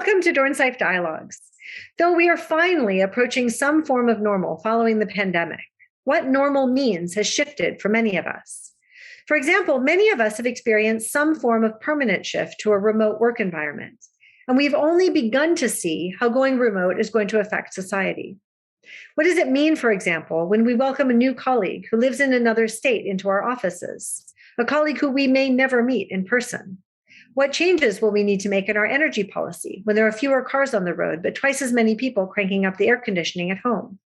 Welcome to Dornsife Dialogues. Though we are finally approaching some form of normal following the pandemic, what normal means has shifted for many of us. For example, many of us have experienced some form of permanent shift to a remote work environment, and we've only begun to see how going remote is going to affect society. What does it mean, for example, when we welcome a new colleague who lives in another state into our offices, a colleague who we may never meet in person? What changes will we need to make in our energy policy when there are fewer cars on the road, but twice as many people cranking up the air conditioning at home?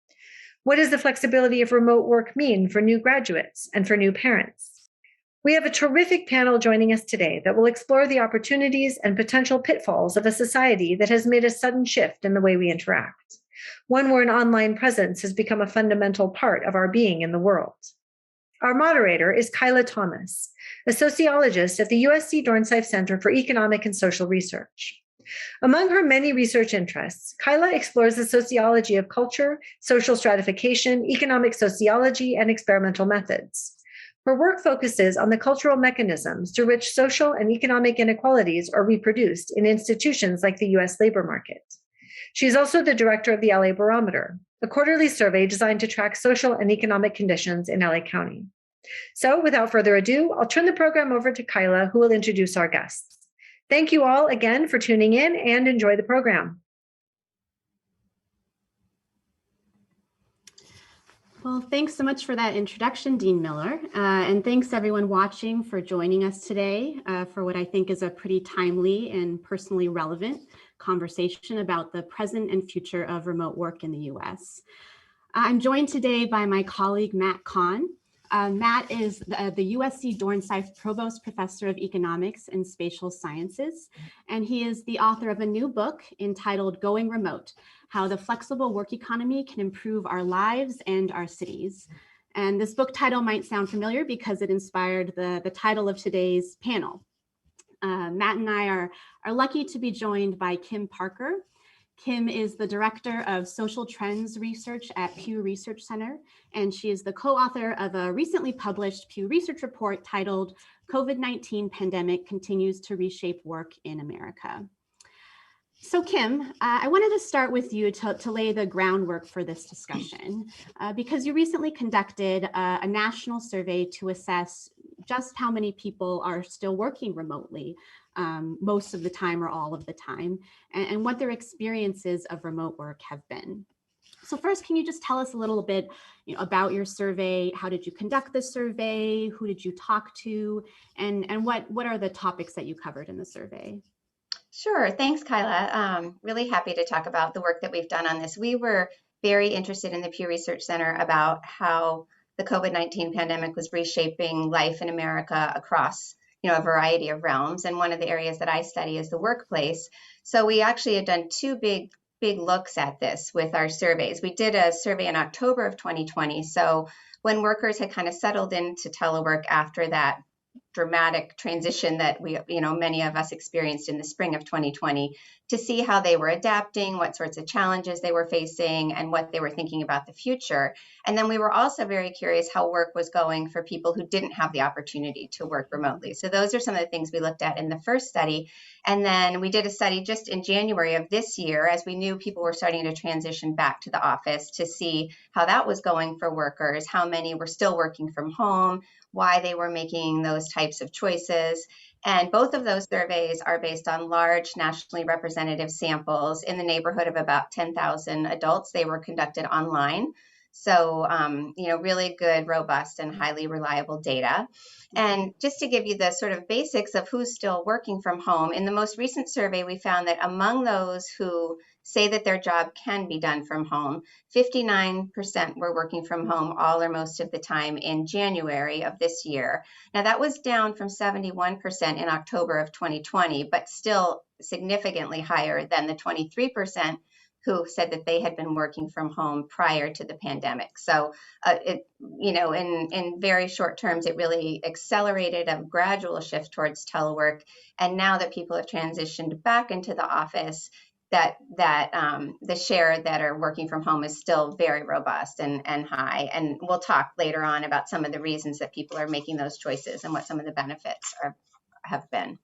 What does the flexibility of remote work mean for new graduates and for new parents? We have a terrific panel joining us today that will explore the opportunities and potential pitfalls of a society that has made a sudden shift in the way we interact, one where an online presence has become a fundamental part of our being in the world. Our moderator is Kyla Thomas, a sociologist at the USC Dornsife Center for Economic and Social Research. Among her many research interests, Kyla explores the sociology of culture, social stratification, economic sociology, and experimental methods. Her work focuses on the cultural mechanisms through which social and economic inequalities are reproduced in institutions like the US labor market. She is also the director of the LA Barometer, a quarterly survey designed to track social and economic conditions in LA County. So without further ado, I'll turn the program over to Kyla, who will introduce our guests. Thank you all again for tuning in and enjoy the program. Well, thanks so much for that introduction, Dean Miller. And thanks everyone watching for joining us today for what I think is a pretty timely and personally relevant conversation about the present and future of remote work in the US. I'm joined today by my colleague, Matt Kahn. Matt is the USC Dornsife Provost Professor of Economics and Spatial Sciences, and he is the author of a new book entitled Going Remote: How the Flexible Work Economy Can Improve Our Lives and Our Cities. And this book title might sound familiar because it inspired the title of today's panel. Matt and I are lucky to be joined by Kim Parker. Kim is the Director of Social Trends Research at Pew Research Center, and she is the co-author of a recently published Pew Research report titled COVID-19 Pandemic Continues to Reshape Work in America. So Kim, I wanted to start with you to lay the groundwork for this discussion because you recently conducted a national survey to assess just how many people are still working remotely, most of the time or all of the time, and what their experiences of remote work have been. So first, can you just tell us a little bit about your survey? How did you conduct the survey? Who did you talk to? And what are the topics that you covered in the survey? Sure. Thanks, Kyla. Really happy to talk about the work that we've done on this. We were very interested in the Pew Research Center about how the COVID-19 pandemic was reshaping life in America across a variety of realms. And one of the areas that I study is the workplace. So we actually had done two big looks at this with our surveys. We did a survey in October of 2020. So when workers had kind of settled into telework after that dramatic transition that many of us experienced in the spring of 2020, to see how they were adapting, what sorts of challenges they were facing, and what they were thinking about the future. And then we were also very curious how work was going for people who didn't have the opportunity to work remotely. So those are some of the things we looked at in the first study. And then we did a study just in January of this year, as we knew people were starting to transition back to the office, to see how that was going for workers, how many were still working from home, why they were making those types of choices. And both of those surveys are based on large nationally representative samples in the neighborhood of about 10,000 adults. They were conducted online. So, really good, robust, and highly reliable data. And just to give you the sort of basics of who's still working from home, in the most recent survey, we found that among those who say that their job can be done from home, 59% were working from home all or most of the time in January of this year. Now, that was down from 71% in October of 2020, but still significantly higher than the 23% who said that they had been working from home prior to the pandemic. So in very short terms, it really accelerated a gradual shift towards telework. And now that people have transitioned back into the office, that the share that are working from home is still very robust and high. And we'll talk later on about some of the reasons that people are making those choices and what some of the benefits have been.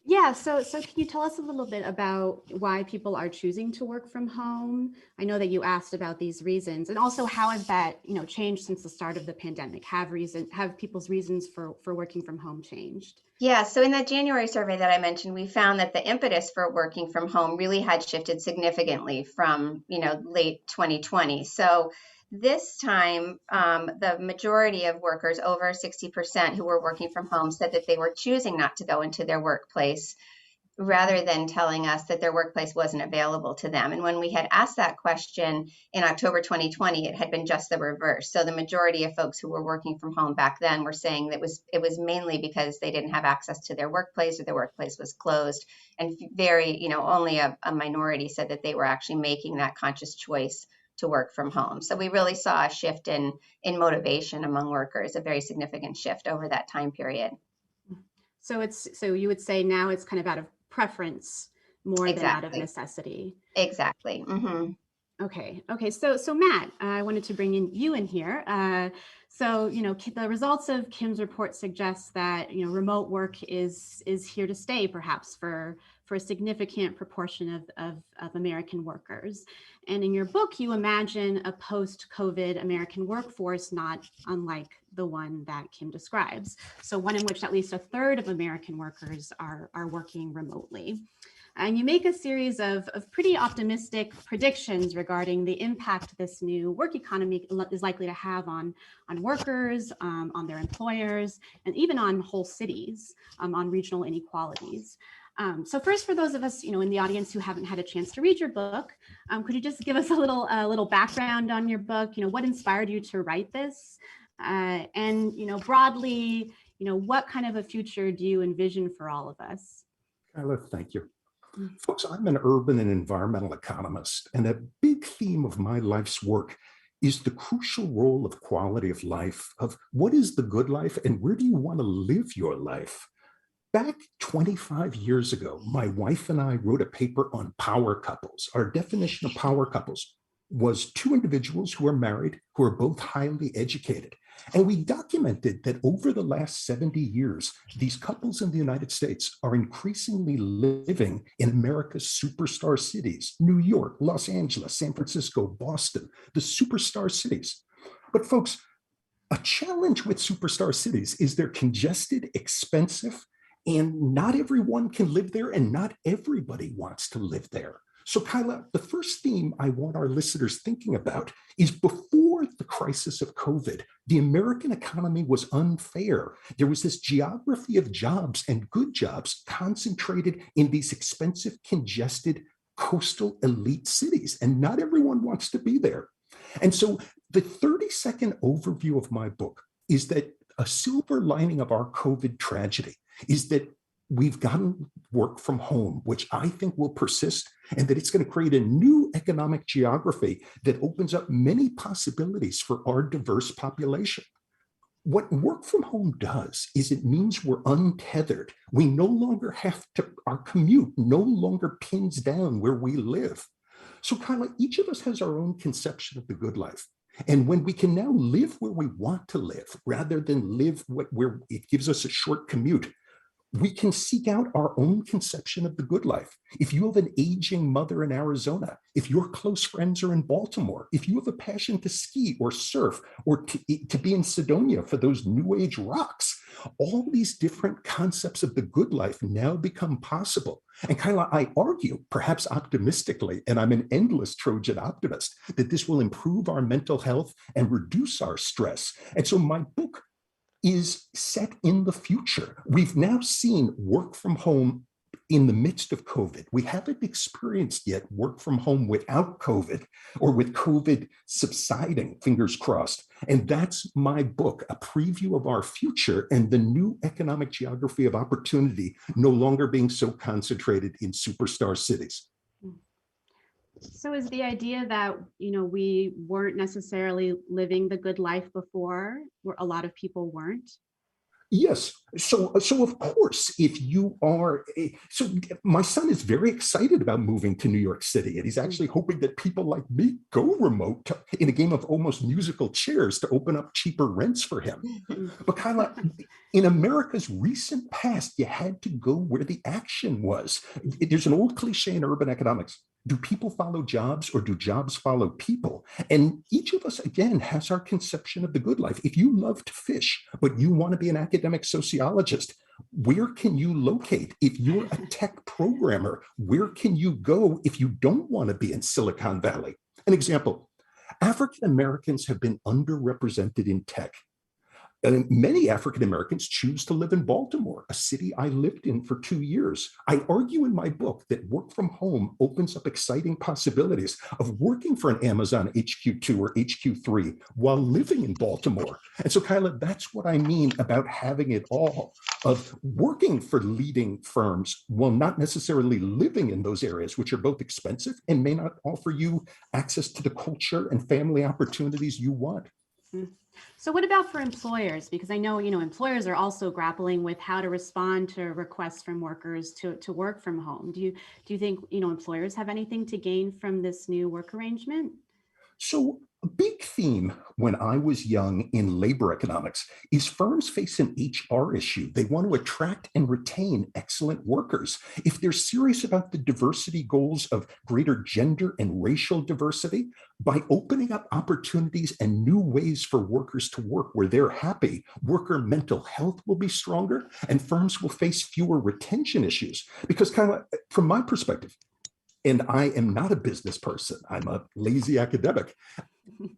Yeah, so can you tell us a little bit about why people are choosing to work from home? I know that you asked about these reasons, and also how has that, changed since the start of the pandemic? Have people's reasons for working from home changed? Yeah, so in that January survey that I mentioned, we found that the impetus for working from home really had shifted significantly from, late 2020. So this time, the majority of workers, over 60% who were working from home, said that they were choosing not to go into their workplace rather than telling us that their workplace wasn't available to them. And when we had asked that question in October 2020, it had been just the reverse. So the majority of folks who were working from home back then were saying that it was mainly because they didn't have access to their workplace or their workplace was closed. And only a minority said that they were actually making that conscious choice to work from home. So we really saw a shift in motivation among workers, a very significant shift over that time period. So you would say now it's kind of out of preference more than out of necessity. Exactly. Mm-hmm. Okay. So Matt, I wanted to bring you in here. The results of Kim's report suggest that remote work is here to stay, perhaps for a significant proportion of American workers. And in your book, you imagine a post-COVID American workforce not unlike the one that Kim describes. So one in which at least a third of American workers are working remotely. And you make a series of pretty optimistic predictions regarding the impact this new work economy is likely to have on workers, on their employers, and even on whole cities, on regional inequalities. So first, for those of us, in the audience who haven't had a chance to read your book, could you just give us a little background on your book? What inspired you to write this? And broadly, what kind of a future do you envision for all of us? Kyla, thank you. Folks, I'm an urban and environmental economist, and a big theme of my life's work is the crucial role of quality of life, of what is the good life and where do you want to live your life? Back 25 years ago, my wife and I wrote a paper on power couples. Our definition of power couples was two individuals who are married, who are both highly educated. And we documented that over the last 70 years, these couples in the United States are increasingly living in America's superstar cities, New York, Los Angeles, San Francisco, Boston, the superstar cities. But folks, a challenge with superstar cities is they're congested, expensive, and not everyone can live there, and not everybody wants to live there. So Kyla, the first theme I want our listeners thinking about is before the crisis of COVID, the American economy was unfair. There was this geography of jobs and good jobs concentrated in these expensive, congested, coastal elite cities, and not everyone wants to be there. And so the 30-second overview of my book is that a silver lining of our COVID tragedy is that we've gotten work from home, which I think will persist, and that it's going to create a new economic geography that opens up many possibilities for our diverse population. What work from home does is it means we're untethered. We no longer have to, our commute no longer pins down where we live. So Kyla, each of us has our own conception of the good life. And when we can now live where we want to live, rather than live where it gives us a short commute, we can seek out our own conception of the good life. If you have an aging mother in Arizona, if your close friends are in Baltimore, if you have a passion to ski or surf or to be in Sidonia for those new age rocks, all these different concepts of the good life now become possible. And Kyla, I argue, perhaps optimistically, and I'm an endless Trojan optimist, that this will improve our mental health and reduce our stress. And so my book is set in the future. We've now seen work from home in the midst of COVID. We haven't experienced yet work from home without COVID or with COVID subsiding, fingers crossed. And that's my book, a preview of our future and the new economic geography of opportunity no longer being so concentrated in superstar cities. So is the idea that, we weren't necessarily living the good life before, where a lot of people weren't? Yes. So of course, if you are, so my son is very excited about moving to New York City, and he's actually hoping that people like me go remote in a game of almost musical chairs to open up cheaper rents for him. But Kyla, in America's recent past, you had to go where the action was. There's an old cliche in urban economics. Do people follow jobs or do jobs follow people? And each of us, again, has our conception of the good life. If you love to fish, but you want to be an academic sociologist, where can you locate? If you're a tech programmer, where can you go if you don't want to be in Silicon Valley? An example, African Americans have been underrepresented in tech. And many African Americans choose to live in Baltimore, a city I lived in for 2 years. I argue in my book that work from home opens up exciting possibilities of working for an Amazon HQ2 or HQ3 while living in Baltimore. And so, Kyla, that's what I mean about having it all, of working for leading firms while not necessarily living in those areas, which are both expensive and may not offer you access to the culture and family opportunities you want. So what about for employers? Because I know, employers are also grappling with how to respond to requests from workers to work from home. Do you think, employers have anything to gain from this new work arrangement? So a big theme when I was young in labor economics is firms face an HR issue. They want to attract and retain excellent workers. If they're serious about the diversity goals of greater gender and racial diversity, by opening up opportunities and new ways for workers to work where they're happy, worker mental health will be stronger and firms will face fewer retention issues. Because kind of from my perspective, and I am not a business person, I'm a lazy academic.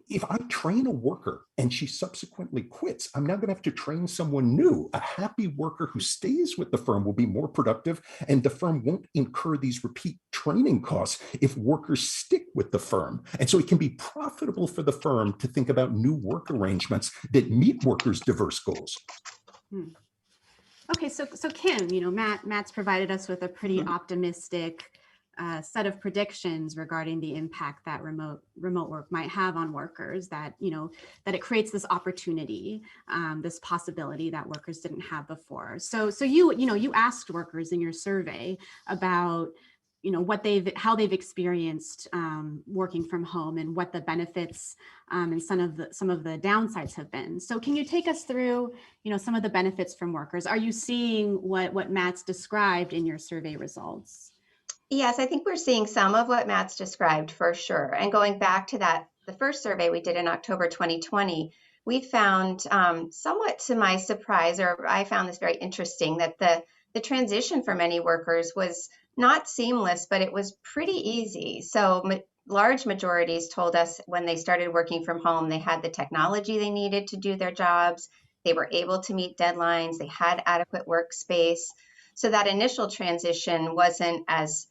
If I train a worker and she subsequently quits, I'm now going to have to train someone new. A happy worker who stays with the firm will be more productive, and the firm won't incur these repeat training costs if workers stick with the firm. And so it can be profitable for the firm to think about new work arrangements that meet workers' diverse goals. Okay, so Kim, Matt's provided us with a pretty optimistic set of predictions regarding the impact that remote work might have on workers, that it creates this opportunity, this possibility that workers didn't have before. So you asked workers in your survey about how they've experienced working from home and what the benefits and some of the downsides have been. So can you take us through some of the benefits from workers? Are you seeing what Matt's described in your survey results? Yes, I think we're seeing some of what Matt's described for sure. And going back to the first survey we did in October 2020, we found, somewhat to my surprise, or I found this very interesting, that the transition for many workers was not seamless, but it was pretty easy. So large majorities told us when they started working from home, they had the technology they needed to do their jobs. They were able to meet deadlines. They had adequate workspace. So that initial transition wasn't as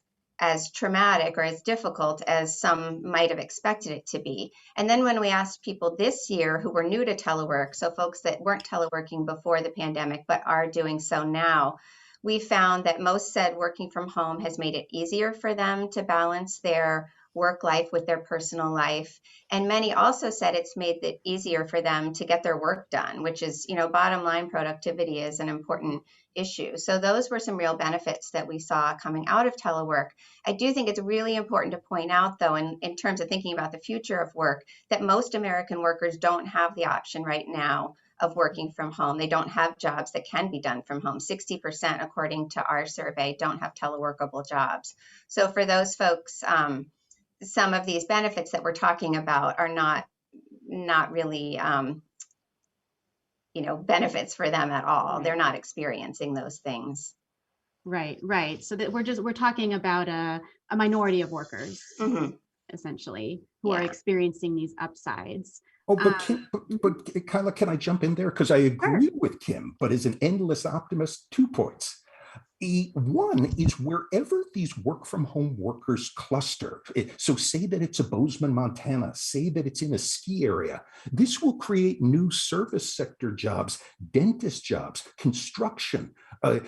traumatic or as difficult as some might have expected it to be. And then when we asked people this year who were new to telework, so folks that weren't teleworking before the pandemic but are doing so now, we found that most said working from home has made it easier for them to balance their work life with their personal life. And many also said it's made it easier for them to get their work done, which is, bottom line, productivity is an important issue. So those were some real benefits that we saw coming out of telework. I do think it's really important to point out, though, in terms of thinking about the future of work, that most American workers don't have the option right now of working from home. They don't have jobs that can be done from home. 60%, according to our survey, don't have teleworkable jobs. So for those folks, some of these benefits that we're talking about are not really benefits for them at all. Right. They're not experiencing those things. Right. So that we're talking about a minority of workers, essentially, who are experiencing these upsides. Oh, but Kyla, can I jump in there? Because I agree with Kim, but as an endless optimist, 2 points. One is wherever these work from home workers cluster. So say that it's a Bozeman, Montana, say that it's in a ski area. This will create new service sector jobs, dentist jobs, construction,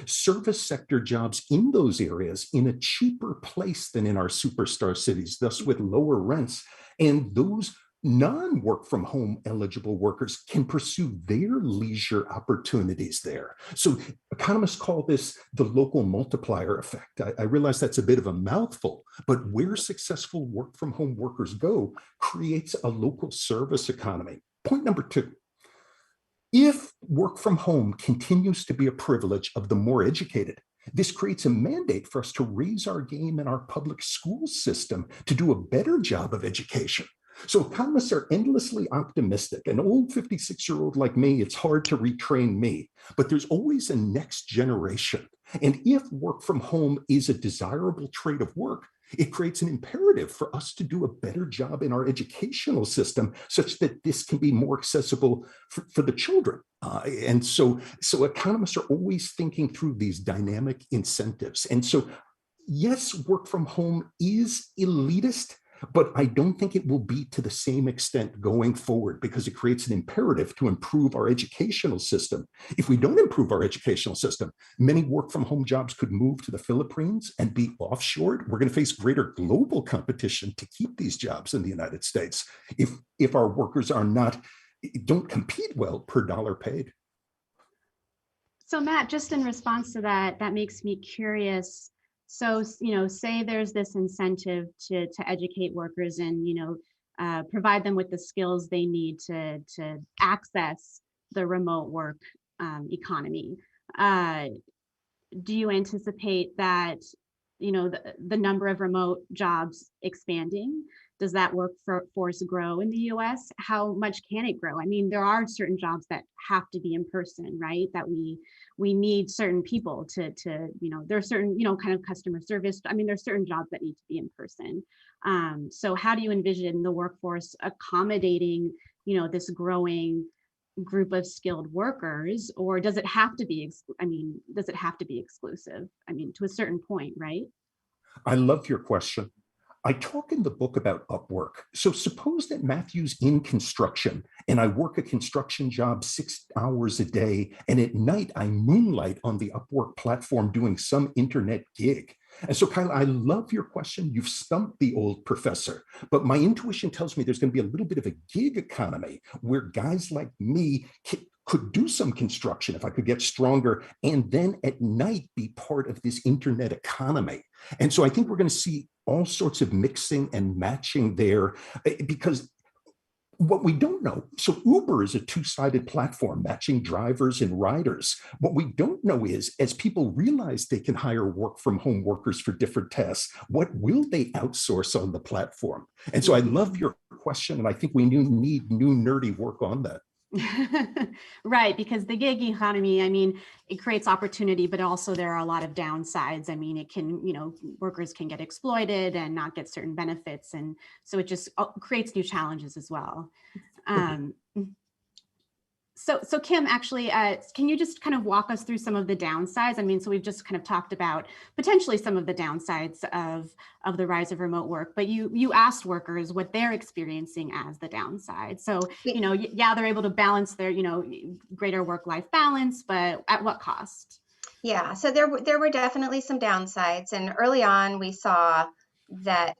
service sector jobs in those areas in a cheaper place than in our superstar cities, thus with lower rents. And those non-work from home eligible workers can pursue their leisure opportunities there. So economists call this the local multiplier effect. I realize that's a bit of a mouthful, but where successful work from home workers go creates a local service economy. Point number two, if work from home continues to be a privilege of the more educated, this creates a mandate for us to raise our game in our public school system to do a better job of education. So economists are endlessly optimistic. An old 56-year-old like me, it's hard to retrain me, but there's always a next generation. And if work from home is a desirable trade of work, it creates an imperative for us to do a better job in our educational system such that this can be more accessible for the children. And so economists are always thinking through these dynamic incentives. And so, yes, work from home is elitist, but I don't think it will be to the same extent going forward because it creates an imperative to improve our educational system. If we don't improve our educational system, many work from home jobs could move to the Philippines and be offshored. We're going to face greater global competition to keep these jobs in the United States if our workers don't compete well per dollar paid. So Matt, just in response to that makes me curious. So, say there's this incentive to educate workers and, provide them with the skills they need to access the remote work economy. Do you anticipate that, the number of remote jobs expanding? Does that workforce grow in the US? How much can it grow? I mean, there are certain jobs that have to be in person, right? That we need certain people to there's certain, kind of customer service. I mean, there's certain jobs that need to be in person. So how do you envision the workforce accommodating, this growing group of skilled workers, or does it have to be, exclusive? I mean, to a certain point, right? I love your question. I talk in the book about Upwork. So suppose that Matthew's in construction and I work a construction job 6 hours a day, and at night I moonlight on the Upwork platform doing some internet gig. And so, Kyla, I love your question. You've stumped the old professor, but my intuition tells me there's going to be a little bit of a gig economy where guys like me could do some construction if I could get stronger, and then at night be part of this internet economy. And so I think we're going to see all sorts of mixing and matching there because what we don't know, so Uber is a two-sided platform matching drivers and riders. What we don't know is, as people realize they can hire work from home workers for different tasks, what will they outsource on the platform? And so I love your question, and I think we need new nerdy work on that. Right, because the gig economy, I mean, it creates opportunity, but also there are a lot of downsides. I mean, it can, workers can get exploited and not get certain benefits. And so it just creates new challenges as well. So Kim, actually, can you just kind of walk us through some of the downsides? I mean, so we've just kind of talked about potentially some of the downsides of the rise of remote work, but you asked workers what they're experiencing as the downside. So, yeah, they're able to balance their, greater work-life balance, but at what cost? Yeah, so there were definitely some downsides. And early on, we saw that,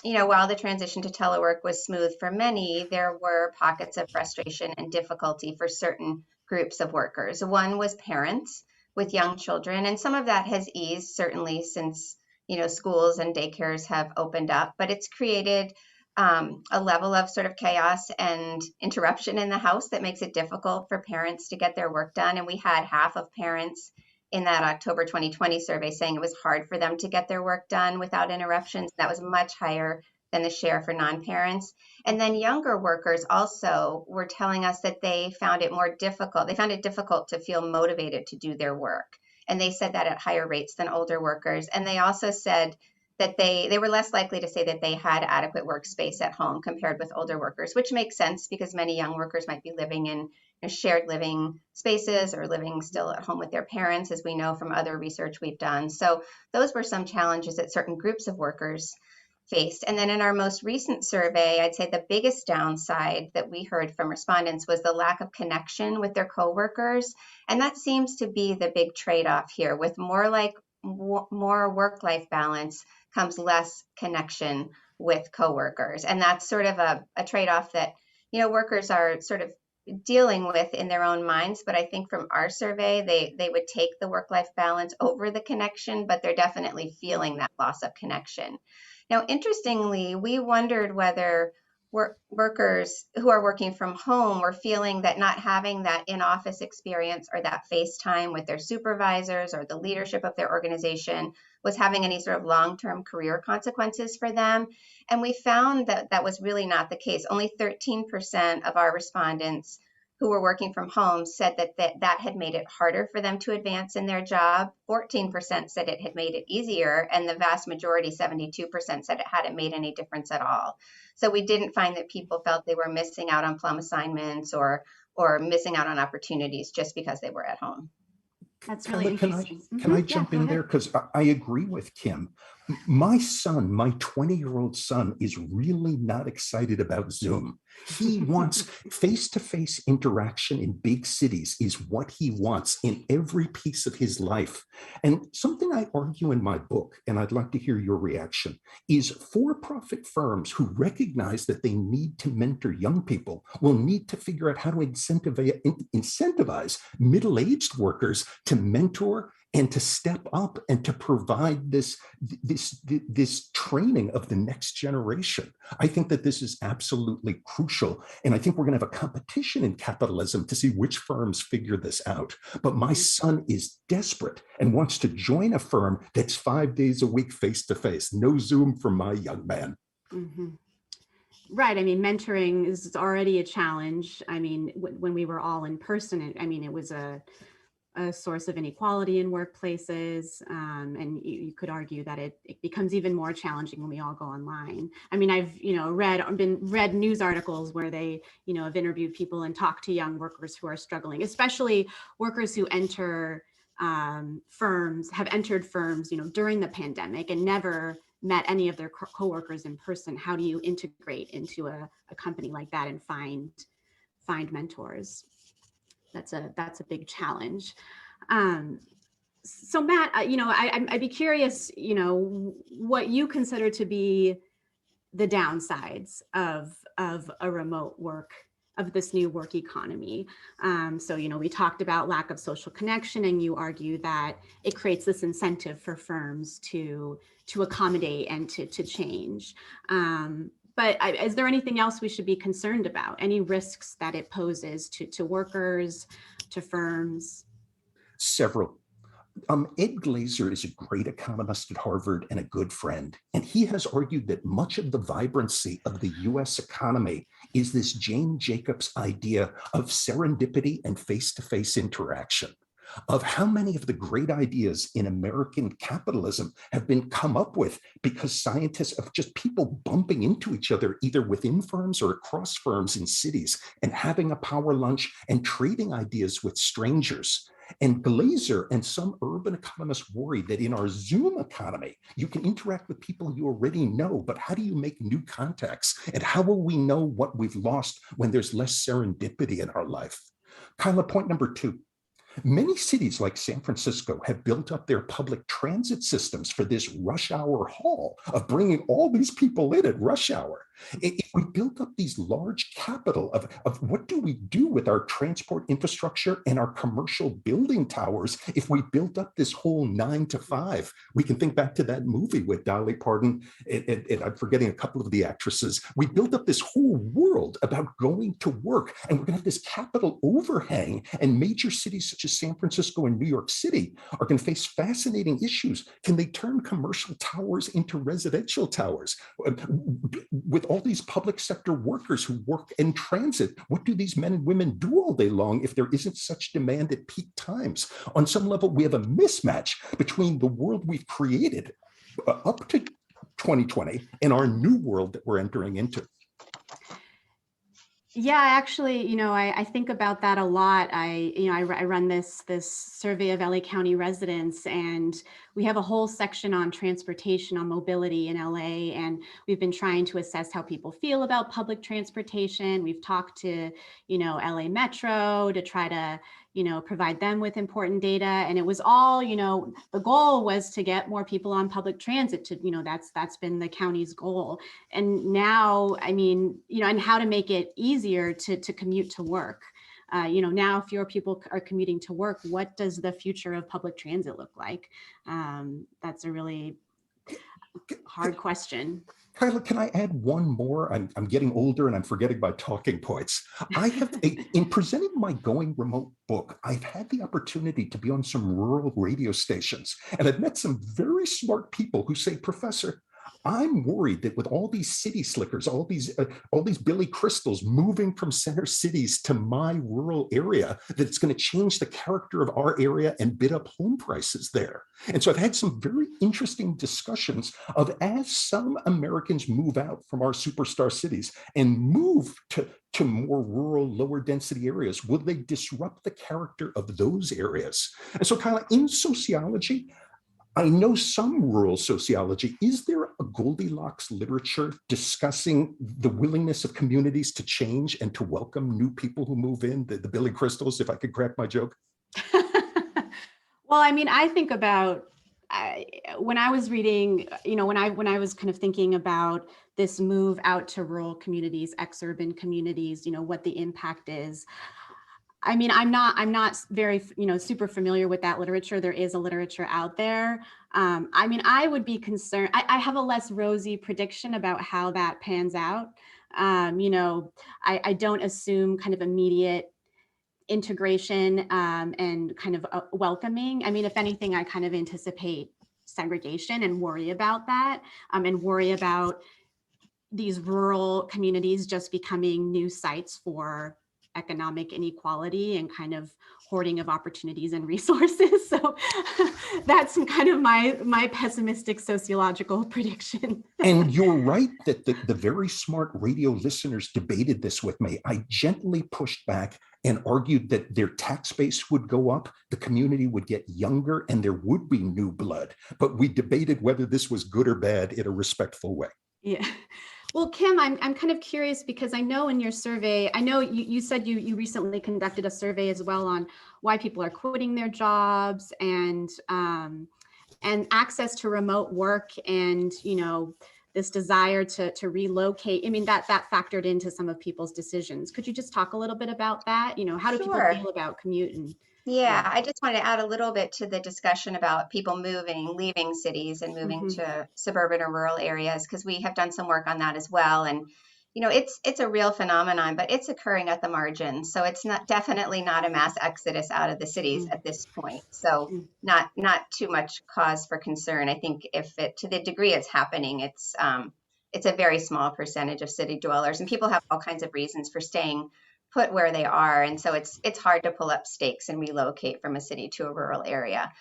while the transition to telework was smooth for many, there were pockets of frustration and difficulty for certain groups of workers. One was parents with young children, and some of that has eased certainly since, schools and daycares have opened up, but it's created a level of sort of chaos and interruption in the house that makes it difficult for parents to get their work done. And we had half of parents in that October 2020 survey saying it was hard for them to get their work done without interruptions. That was much higher than the share for non-parents. And then younger workers also were telling us that they found it more difficult. They found it difficult to feel motivated to do their work. And they said that at higher rates than older workers. And they also said that they were less likely to say that they had adequate workspace at home compared with older workers, which makes sense because many young workers might be living in shared living spaces or living still at home with their parents, as we know from other research we've done. So those were some challenges that certain groups of workers faced. And then in our most recent survey, I'd say the biggest downside that we heard from respondents was the lack of connection with their coworkers. And that seems to be the big trade-off here. With more work-life balance comes less connection with coworkers. And that's sort of a trade-off that, workers are sort of dealing with in their own minds. But I think from our survey, they would take the work-life balance over the connection, but they're definitely feeling that loss of connection. Now, interestingly, we wondered whether workers who are working from home were feeling that not having that in-office experience or that face time with their supervisors or the leadership of their organization was having any sort of long-term career consequences for them. And we found that that was really not the case. Only 13% of our respondents who were working from home said that had made it harder for them to advance in their job. 14% said it had made it easier, and the vast majority, 72%, said it hadn't made any difference at all. So we didn't find that people felt they were missing out on plum assignments or missing out on opportunities just because they were at home. That's really interesting. Can I jump in there? Because I agree with Kim. My son, my 20-year-old son, is really not excited about Zoom. He wants face-to-face interaction in big cities is what he wants in every piece of his life. And something I argue in my book, and I'd like to hear your reaction, is for-profit firms who recognize that they need to mentor young people will need to figure out how to incentivize middle-aged workers to mentor and to step up and to provide this training of the next generation. I think that this is absolutely crucial. And I think we're going to have a competition in capitalism to see which firms figure this out. But my son is desperate and wants to join a firm that's 5 days a week face-to-face. No Zoom for my young man. Mm-hmm. Right. I mean, mentoring is already a challenge. I mean, when we were all in person, it was a source of inequality in workplaces. And you could argue that it becomes even more challenging when we all go online. I mean, I've, read news articles where they, have interviewed people and talked to young workers who are struggling, especially workers who enter firms, have entered firms, during the pandemic and never met any of their coworkers in person. How do you integrate into a company like that and find mentors? That's a big challenge. So Matt, I'd be curious, what you consider to be the downsides of a remote work, of this new work economy. So, we talked about lack of social connection, and you argue that it creates this incentive for firms to accommodate and to change. But is there anything else we should be concerned about? Any risks that it poses to workers, to firms? Several. Ed Glazer is a great economist at Harvard and a good friend. And he has argued that much of the vibrancy of the US economy is this Jane Jacobs idea of serendipity and face-to-face interaction, of how many of the great ideas in American capitalism have been come up with because scientists of just people bumping into each other, either within firms or across firms in cities, and having a power lunch and trading ideas with strangers. And Glazer and some urban economists worry that in our Zoom economy, you can interact with people you already know, but how do you make new contacts? And how will we know what we've lost when there's less serendipity in our life? Kyla, point number 2. Many cities like San Francisco have built up their public transit systems for this rush hour haul of bringing all these people in at rush hour. If we built up these large capital of what do we do with our transport infrastructure and our commercial building towers, if we built up this whole 9 to 5, we can think back to that movie with Dolly Parton, and I'm forgetting a couple of the actresses. We built up this whole world about going to work, and we're going to have this capital overhang, and major cities such as San Francisco and New York City are going to face fascinating issues. Can they turn commercial towers into residential towers? With all these public sector workers who work in transit, what do these men and women do all day long if there isn't such demand at peak times? On some level, we have a mismatch between the world we've created up to 2020 and our new world that we're entering into. Yeah, actually, I think about that a lot. I run this survey of LA County residents, and we have a whole section on transportation, on mobility in LA, and we've been trying to assess how people feel about public transportation. We've talked to, LA Metro to try to, provide them with important data. And it was all, the goal was to get more people on public transit to, that's been the county's goal. And now, and how to make it easier to commute to work. Now fewer people are commuting to work. What does the future of public transit look like? That's a really hard question. Kyla, can I add one more? I'm getting older and I'm forgetting my talking points. In presenting my Going Remote book, I've had the opportunity to be on some rural radio stations, and I've met some very smart people who say, Professor, I'm worried that with all these city slickers, all these Billy Crystals moving from center cities to my rural area, that it's going to change the character of our area and bid up home prices there. And so I've had some very interesting discussions of, as some Americans move out from our superstar cities and move to more rural, lower density areas, will they disrupt the character of those areas? And so, Kyla, in sociology, I know some rural sociology. Is there a Goldilocks literature discussing the willingness of communities to change and to welcome new people who move in, the Billy Crystals, if I could crack my joke? Well, I think about when I was reading, when I was kind of thinking about this move out to rural communities, ex-urban communities, what the impact is. I'm not very, super familiar with that literature. There is a literature out there. I would be concerned. I have a less rosy prediction about how that pans out. I don't assume kind of immediate integration and kind of welcoming. If anything, I kind of anticipate segregation and worry about that, and worry about these rural communities just becoming new sites for economic inequality and kind of hoarding of opportunities and resources. So that's kind of my pessimistic sociological prediction. And you're right that the very smart radio listeners debated this with me. I gently pushed back and argued that their tax base would go up, the community would get younger, and there would be new blood. But we debated whether this was good or bad in a respectful way. Yeah. Well, Kim, I'm kind of curious because I know in your survey, I know you said you recently conducted a survey as well on why people are quitting their jobs and access to remote work and, this desire to relocate. That factored into some of people's decisions. Could you just talk a little bit about that? How do people feel about commute? Yeah, I just wanted to add a little bit to the discussion about people leaving cities and moving to suburban or rural areas, because we have done some work on that as well. And, it's a real phenomenon, but it's occurring at the margin. So it's definitely not a mass exodus out of the cities at this point. So not too much cause for concern. I think to the degree it's happening, it's a very small percentage of city dwellers, and people have all kinds of reasons for staying put where they are. And so it's hard to pull up stakes and relocate from a city to a rural area.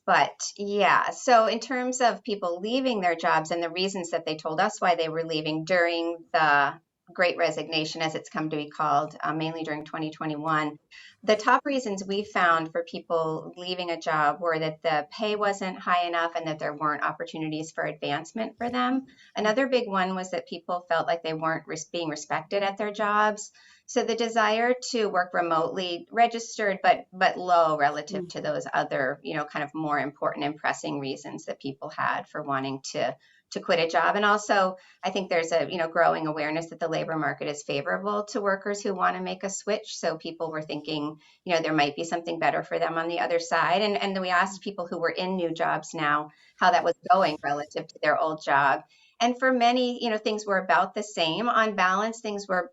But yeah, so in terms of people leaving their jobs and the reasons that they told us why they were leaving during the Great Resignation, as it's come to be called, mainly during 2021, the top reasons we found for people leaving a job were that the pay wasn't high enough and that there weren't opportunities for advancement for them. Another big one was that people felt like they weren't being respected at their jobs. So the desire to work remotely registered, but low relative to those other, kind of more important and pressing reasons that people had for wanting to quit a job. And also, I think there's a growing awareness that the labor market is favorable to workers who want to make a switch. So people were thinking, there might be something better for them on the other side. And then we asked people who were in new jobs now how that was going relative to their old job. And for many, things were about the same. On balance, things were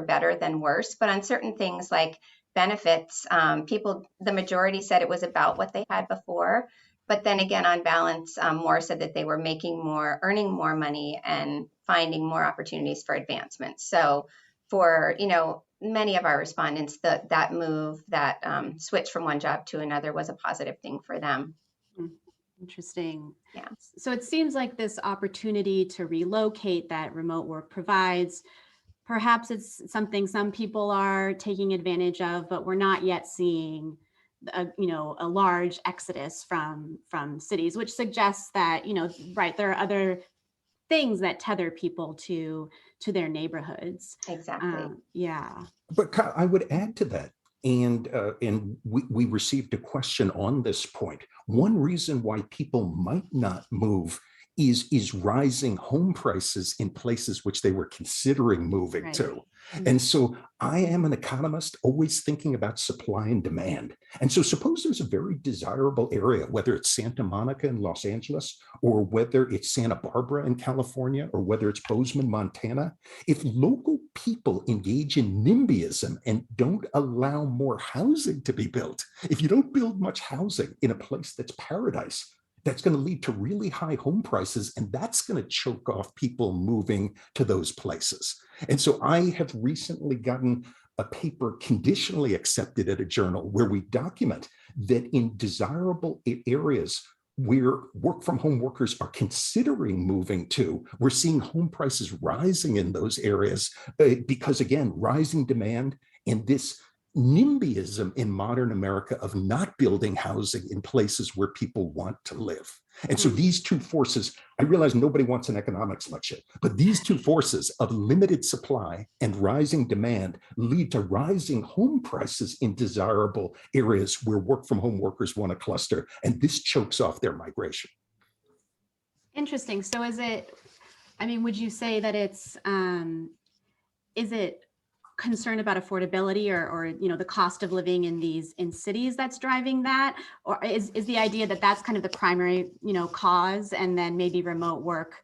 better than worse. But on certain things like benefits, the majority said it was about what they had before. But then again, on balance, more said that they were making more, earning more money and finding more opportunities for advancement. So for, many of our respondents, that move, that switch from one job to another was a positive thing for them. Interesting. Yeah. So it seems like this opportunity to relocate that remote work provides, perhaps it's something some people are taking advantage of, but we're not yet seeing a large exodus from cities, which suggests that, there are other things that tether people to their neighborhoods. Exactly. Yeah. But I would add to that, And we received a question on this point. One reason why people might not move is rising home prices in places which they were considering moving to. And so I am an economist, always thinking about supply and demand. And so suppose there's a very desirable area, whether it's Santa Monica in Los Angeles, or whether it's Santa Barbara in California, or whether it's Bozeman, Montana. If local people engage in NIMBYism and don't allow more housing to be built, if you don't build much housing in a place that's paradise, that's going to lead to really high home prices, and that's going to choke off people moving to those places. And so I have recently gotten a paper conditionally accepted at a journal where we document that in desirable areas where work from home workers are considering moving to, we're seeing home prices rising in those areas because, again, rising demand and this NIMBYism in modern America of not building housing in places where people want to live. And so these two forces, I realize nobody wants an economics lecture, but these two forces of limited supply and rising demand lead to rising home prices in desirable areas where work from home workers want to cluster. And this chokes off their migration. Interesting. So is it, I mean, would you say that it's, is it concern about affordability or the cost of living in cities that's driving that, or is the idea that that's kind of the primary cause, and then maybe remote work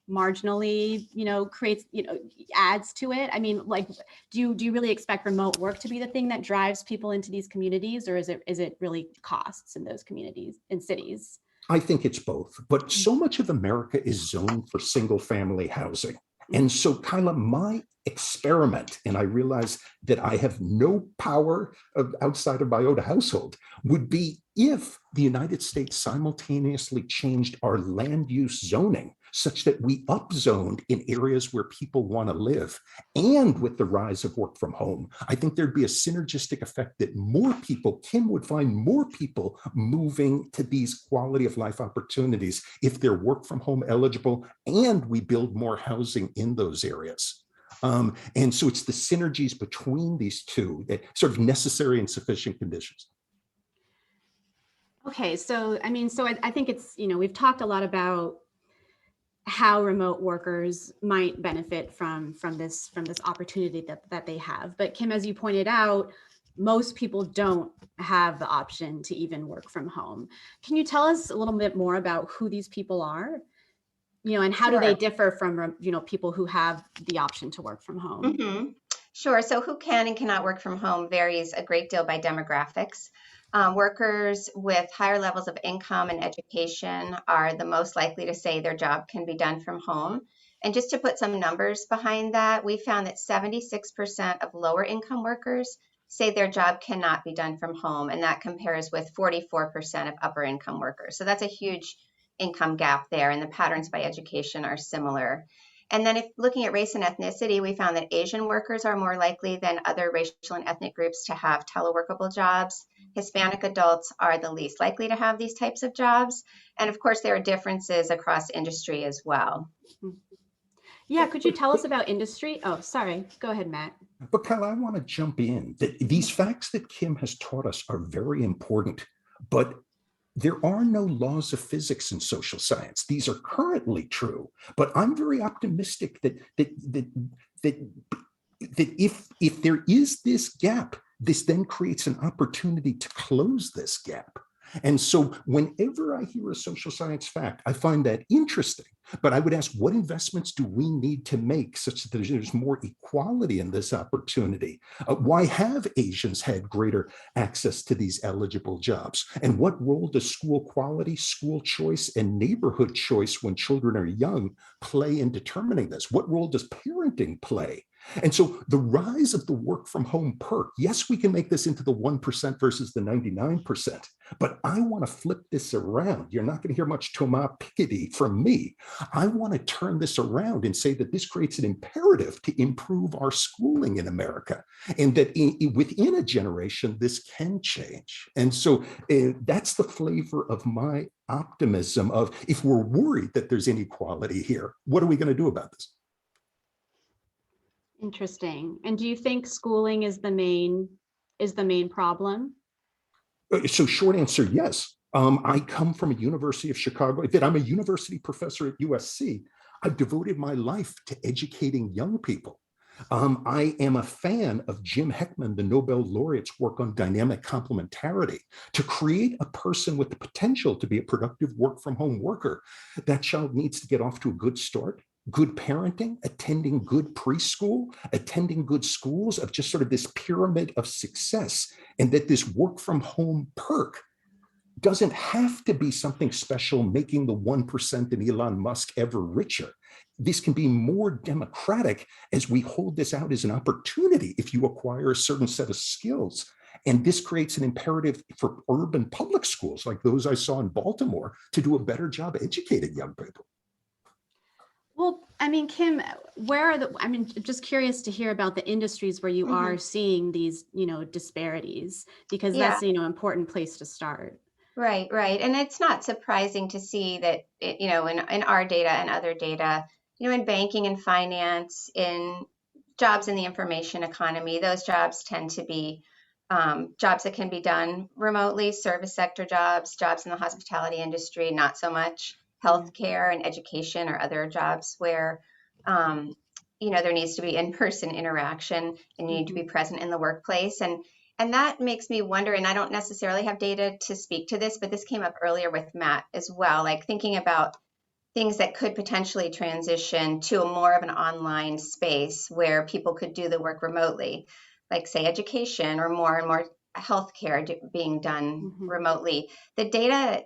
marginally creates adds to it? I mean, like, do you really expect remote work to be the thing that drives people into these communities, or is it really costs in those communities, in cities? I think it's both, but so much of America is zoned for single family housing. And so, Kyla, my experiment, and I realize that I have no power outside of my own household, would be if the United States simultaneously changed our land use zoning such that we upzoned in areas where people want to live. And with the rise of work from home, I think there'd be a synergistic effect that more people, Kim would find more people moving to these quality of life opportunities if they're work from home eligible, and we build more housing in those areas. And so it's the synergies between these two that sort of necessary and sufficient conditions. Okay, so I mean, so I think it's, we've talked a lot about how remote workers might benefit from this opportunity that they have. But Kim, as you pointed out, most people don't have the option to even work from home. Can you tell us a little bit more about who these people are? And how do they differ from, people who have the option to work from home? Mm-hmm. Sure. So who can and cannot work from home varies a great deal by demographics. Workers with higher levels of income and education are the most likely to say their job can be done from home. And just to put some numbers behind that, we found that 76% of lower income workers say their job cannot be done from home. And that compares with 44% of upper income workers. So that's a huge income gap there. And the patterns by education are similar. And then if looking at race and ethnicity, we found that Asian workers are more likely than other racial and ethnic groups to have teleworkable jobs. Hispanic adults are the least likely to have these types of jobs. And of course, there are differences across industry as well. Yeah, could you tell us about industry? Oh, sorry. Go ahead, Matt. But Kyla, I want to jump in. That these facts that Kim has taught us are very important, but there are no laws of physics in social science. These are currently true, but I'm very optimistic that if there is this gap, this then creates an opportunity to close this gap. And so whenever I hear a social science fact, I find that interesting. But I would ask, what investments do we need to make such that there's more equality in this opportunity? Why have Asians had greater access to these eligible jobs? And what role does school quality, school choice, and neighborhood choice when children are young play in determining this? What role does parenting play? And so the rise of the work from home perk, yes, we can make this into the 1% versus the 99%, but I want to flip this around. You're not going to hear much Thomas Piketty from me. I want to turn this around and say that this creates an imperative to improve our schooling in America, and that within a generation, this can change. And so that's the flavor of my optimism of, if we're worried that there's inequality here, what are we going to do about this? Interesting. And do you think schooling is the main is the main problem? So short answer, yes. I come from a University of Chicago, that I'm a university professor at USC. I've devoted my life to educating young people. I am a fan of Jim Heckman, the Nobel laureate's work on dynamic complementarity. To create a person with the potential to be a productive work from home worker, that child needs to get off to a good start, good parenting, attending good preschool, attending good schools, of just sort of this pyramid of success. And that this work from home perk doesn't have to be something special, making the 1% and Elon Musk ever richer. This can be more democratic as we hold this out as an opportunity if you acquire a certain set of skills. And this creates an imperative for urban public schools like those I saw in Baltimore to do a better job educating young people. Well, I mean, Kim, where are just curious to hear about the industries where you are seeing these, disparities, because that's, an important place to start. Right, right. And it's not surprising to see that, in our data and other data, in banking and finance, in jobs in the information economy, those jobs tend to be jobs that can be done remotely, service sector jobs, jobs in the hospitality industry, not so much. Healthcare and education or other jobs where, there needs to be in-person interaction and you need to be present in the workplace. And that makes me wonder, and I don't necessarily have data to speak to this, but this came up earlier with Matt as well, like thinking about things that could potentially transition to a more of an online space where people could do the work remotely, like say education or more and more healthcare being done remotely. The data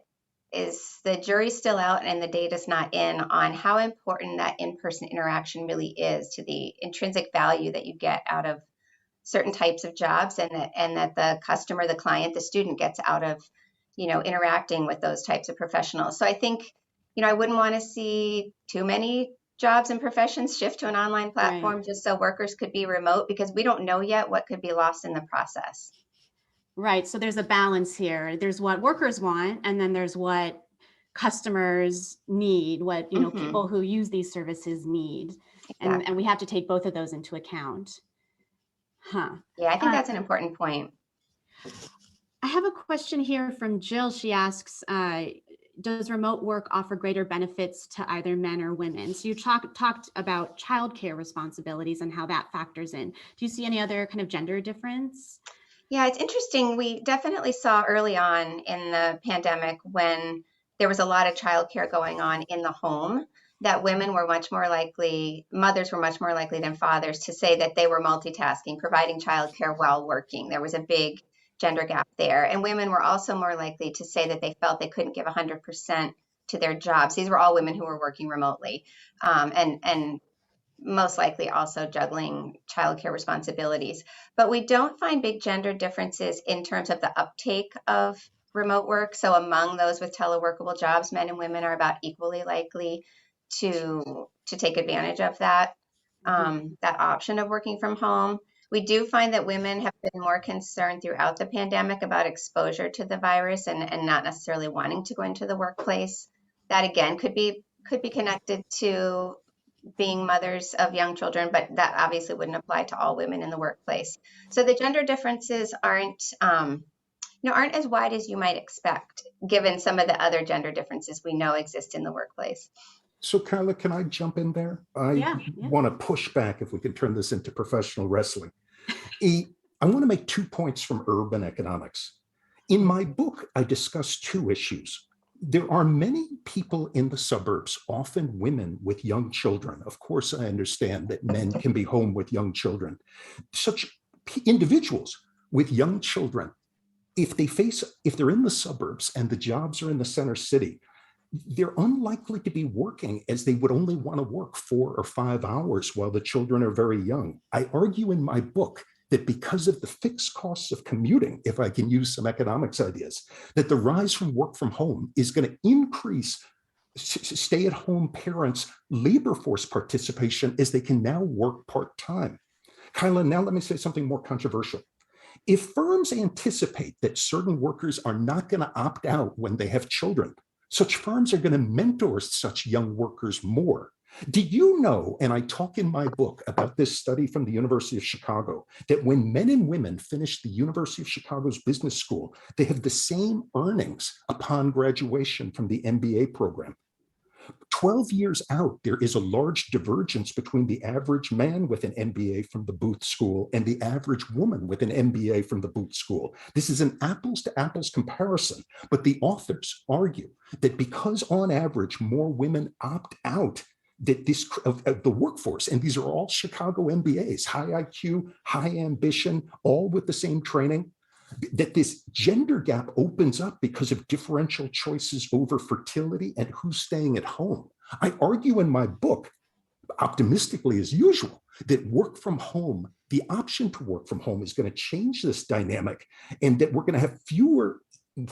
the jury's still out and the data's not in on how important that in-person interaction really is to the intrinsic value that you get out of certain types of jobs, and that the customer, the client, the student gets out of, interacting with those types of professionals. So I think, I wouldn't want to see too many jobs and professions shift to an online platform just so workers could be remote, because we don't know yet what could be lost in the process. Right. So there's a balance here. There's what workers want, and then there's what customers need, what people who use these services need. Exactly. And we have to take both of those into account. Yeah, I think that's an important point. I have a question here from Jill. She asks, does remote work offer greater benefits to either men or women? So you talked about childcare responsibilities and how that factors in. Do you see any other kind of gender difference? Yeah, it's interesting. We definitely saw early on in the pandemic, when there was a lot of childcare going on in the home, that women were much more likely, mothers were much more likely than fathers to say that they were multitasking, providing childcare while working. There was a big gender gap there. And women were also more likely to say that they felt they couldn't give 100% to their jobs. These were all women who were working remotely, and most likely also juggling childcare responsibilities. But we don't find big gender differences in terms of the uptake of remote work. So among those with teleworkable jobs, men and women are about equally likely to take advantage of that option of working from home. We do find that women have been more concerned throughout the pandemic about exposure to the virus and not necessarily wanting to go into the workplace. That again could be connected to being mothers of young children, but that obviously wouldn't apply to all women in the workplace. So the gender differences aren't as wide as you might expect, given some of the other gender differences we know exist in the workplace. So Kyla, can I jump in there? I want to push back, if we can turn this into professional wrestling. I want to make 2 points from urban economics. In my book, I discuss 2 issues. There are many people in the suburbs, often women with young children. Of course, I understand that men can be home with young children. Such individuals with young children, if they're in the suburbs and the jobs are in the center city, they're unlikely to be working, as they would only want to work 4 or 5 hours while the children are very young. I argue in my book that because of the fixed costs of commuting, if I can use some economics ideas, that the rise from work from home is going to increase stay-at-home parents' labor force participation, as they can now work part-time. Kyla, now let me say something more controversial. If firms anticipate that certain workers are not going to opt out when they have children, such firms are going to mentor such young workers more. Do you know, and I talk in my book about this study from the University of Chicago, that when men and women finish the University of Chicago's business school, they have the same earnings upon graduation from the MBA program. 12 years out, there is a large divergence between the average man with an MBA from the Booth School and the average woman with an MBA from the Booth School. This is an apples to apples comparison, but the authors argue that because on average more women opt out that this of the workforce, and these are all Chicago MBAs, high IQ, high ambition, all with the same training, that this gender gap opens up because of differential choices over fertility and who's staying at home. I argue in my book, optimistically as usual, that work from home, the option to work from home is going to change this dynamic, and that we're going to have fewer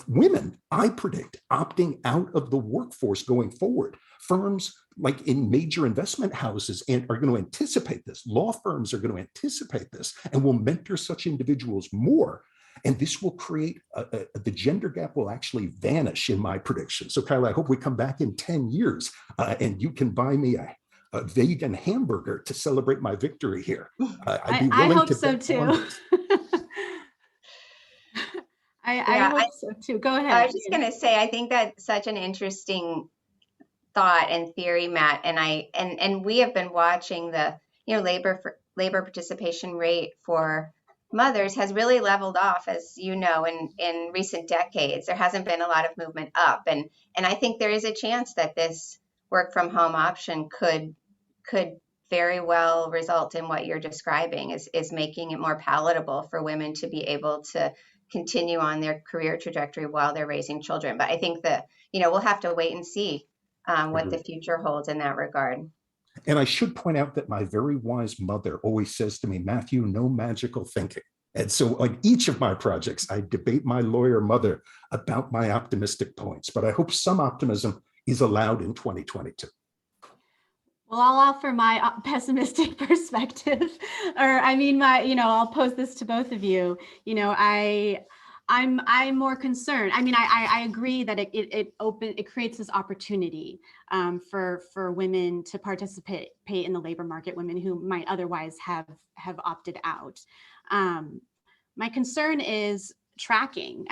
women, I predict, opting out of the workforce going forward. Firms like in major investment houses are going to anticipate this. Law firms are going to anticipate this and will mentor such individuals more. And this will create, the gender gap will actually vanish in my prediction. So Kyla, I hope we come back in 10 years and you can buy me a vegan hamburger to celebrate my victory here. I'd be willing I hope to so too. I hope so too. Go ahead. I was just going to say, I think that's such an interesting thought and theory, Matt. And we have been watching the, labor participation rate for mothers has really leveled off, as you know, in recent decades. There hasn't been a lot of movement up, and I think there is a chance that this work from home option could very well result in what you're describing, is making it more palatable for women to be able to continue on their career trajectory while they're raising children. But I think that we'll have to wait and see what the future holds in that regard. And I should point out that my very wise mother always says to me, Matthew, no magical thinking. And so on each of my projects, I debate my lawyer mother about my optimistic points, but I hope some optimism is allowed in 2022. Well, I'll offer my pessimistic perspective, or I'll pose this to both of you. I'm more concerned. I agree that it creates this opportunity for women to participate in the labor market, women who might otherwise have opted out. My concern is tracking.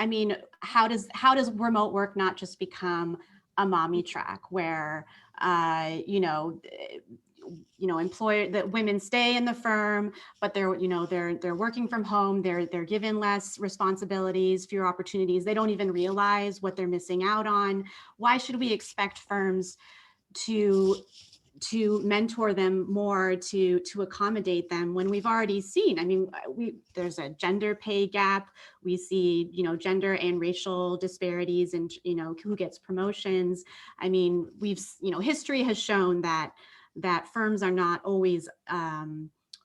How does remote work not just become a mommy track where employer that women stay in the firm, but they're working from home, they're given less responsibilities, fewer opportunities, they don't even realize what they're missing out on. Why should we expect firms to mentor them more, to accommodate them, when we've already seen, there's a gender pay gap, we see gender and racial disparities and who gets promotions. History has shown that firms are not always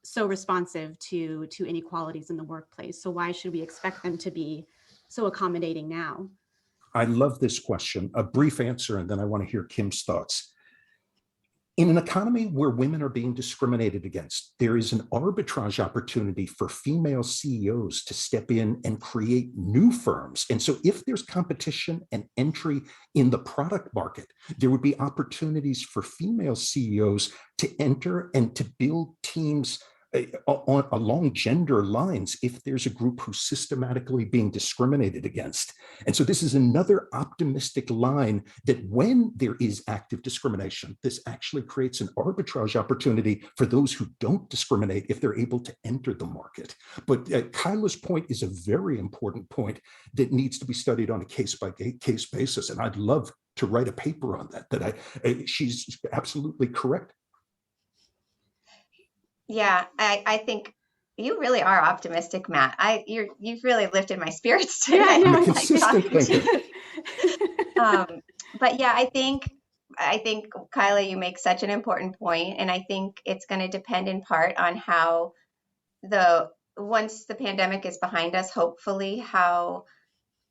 so responsive to inequalities in the workplace. So why should we expect them to be so accommodating now? I love this question. A brief answer, and then I want to hear Kim's thoughts. In an economy where women are being discriminated against, there is an arbitrage opportunity for female CEOs to step in and create new firms. And so if there's competition and entry in the product market, there would be opportunities for female CEOs to enter and to build teams along gender lines if there's a group who's systematically being discriminated against. And so this is another optimistic line that when there is active discrimination, this actually creates an arbitrage opportunity for those who don't discriminate if they're able to enter the market. But Kyla's point is a very important point that needs to be studied on a case-by-case basis. And I'd love to write a paper on that, she's absolutely correct. Yeah, I think you really are optimistic, Matt. You've really lifted my spirits today. Yeah, I'm a consistent thinker. But yeah, I think Kyla, you make such an important point, and I think it's going to depend in part on how once the pandemic is behind us, hopefully, how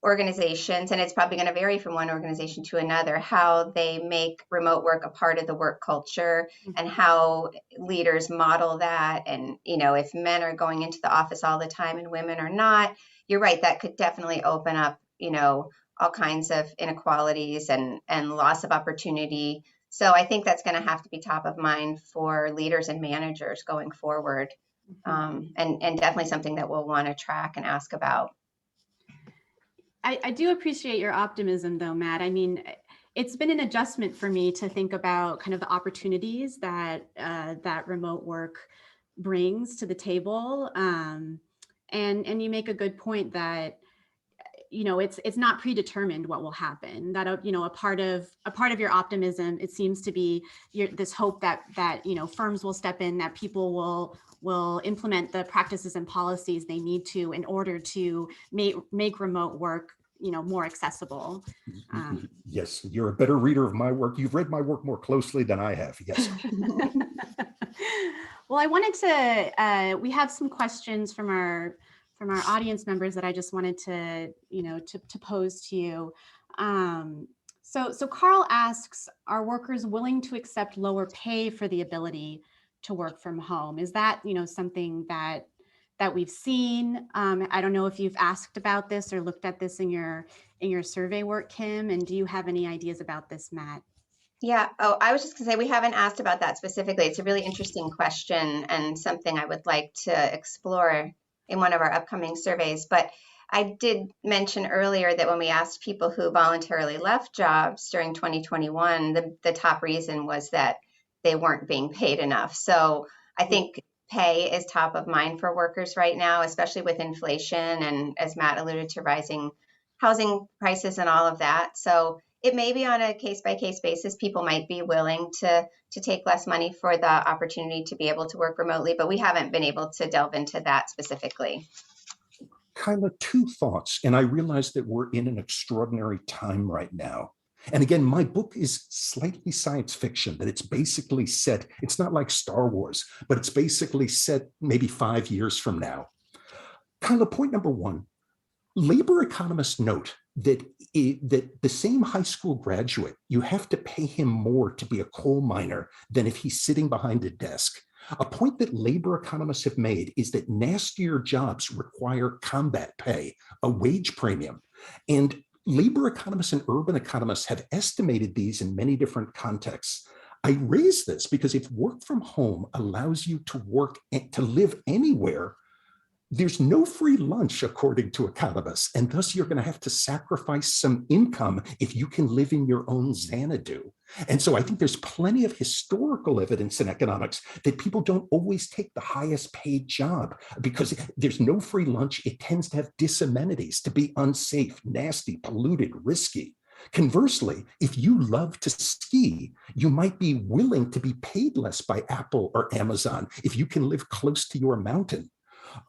organizations, and it's probably going to vary from one organization to another, how they make remote work a part of the work culture, and how leaders model that. And, if men are going into the office all the time and women are not, you're right, that could definitely open up, all kinds of inequalities and loss of opportunity So I think that's going to have to be top of mind for leaders and managers going forward, and definitely something that we'll want to track and ask about. I do appreciate your optimism, though, Matt. I mean, it's been an adjustment for me to think about kind of the opportunities that that remote work brings to the table. And you make a good point that, you know, it's not predetermined what will happen. That, you know, a part of your optimism, it seems to be this hope that you know, firms will step in, that people will implement the practices and policies they need to in order to make remote work, you know, more accessible. Yes, you're a better reader of my work. You've read my work more closely than I have. Yes. Well, I wanted to, we have some questions from our audience members that I just wanted to, you know, to pose to you. So Carl asks, are workers willing to accept lower pay for the ability to work from home? Is that, you know, something that we've seen? I don't know if you've asked about this or looked at this in your survey work, Kim, and do you have any ideas about this, Matt? Yeah. Oh, I was just going to say, we haven't asked about that specifically. It's a really interesting question and something I would like to explore in one of our upcoming surveys. But I did mention earlier that when we asked people who voluntarily left jobs during 2021, the top reason was that they weren't being paid enough. So I think pay is top of mind for workers right now, especially with inflation and, as Matt alluded to, rising housing prices and all of that. So it may be on a case-by-case basis. People might be willing to take less money for the opportunity to be able to work remotely, but we haven't been able to delve into that specifically. Kyla, two thoughts, and I realize that we're in an extraordinary time right now. And again, my book is slightly science fiction, that it's basically set, it's not like Star Wars, but it's basically set maybe 5 years from now. Kyla, point number one, labor economists note that the same high school graduate, you have to pay him more to be a coal miner than if he's sitting behind a desk. A point that labor economists have made is that nastier jobs require combat pay, a wage premium. And labor economists and urban economists have estimated these in many different contexts. I raise this because if work from home allows you to work, to live anywhere, there's no free lunch, according to economists, and thus you're going to have to sacrifice some income if you can live in your own Xanadu. And so I think there's plenty of historical evidence in economics that people don't always take the highest paid job because there's no free lunch. It tends to have disamenities, to be unsafe, nasty, polluted, risky. Conversely, if you love to ski, you might be willing to be paid less by Apple or Amazon if you can live close to your mountain.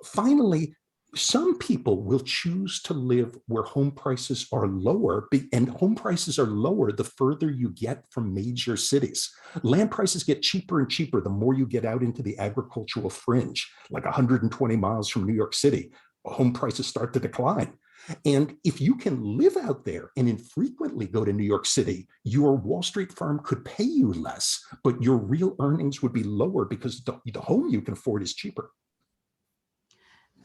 Finally, some people will choose to live where home prices are lower, and home prices are lower the further you get from major cities. Land prices get cheaper and cheaper the more you get out into the agricultural fringe, like 120 miles from New York City. Home prices start to decline. And if you can live out there and infrequently go to New York City, your Wall Street firm could pay you less, but your real earnings would be lower because the home you can afford is cheaper.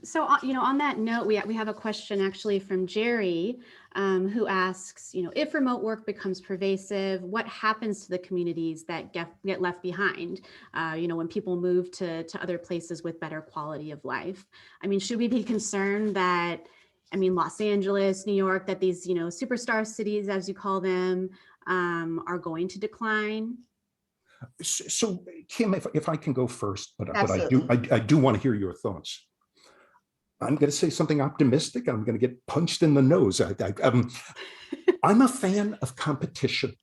So, you know, on that note, we have a question actually from Jerry, who asks, you know, if remote work becomes pervasive, what happens to the communities that get left behind, you know, when people move to other places with better quality of life? I mean, should we be concerned that, I mean, Los Angeles, New York, that these, you know, superstar cities, as you call them, are going to decline? So, Kim, if I can go first, but Absolutely. I do want to hear your thoughts. I'm going to say something optimistic. I'm going to get punched in the nose. I'm a fan of competition.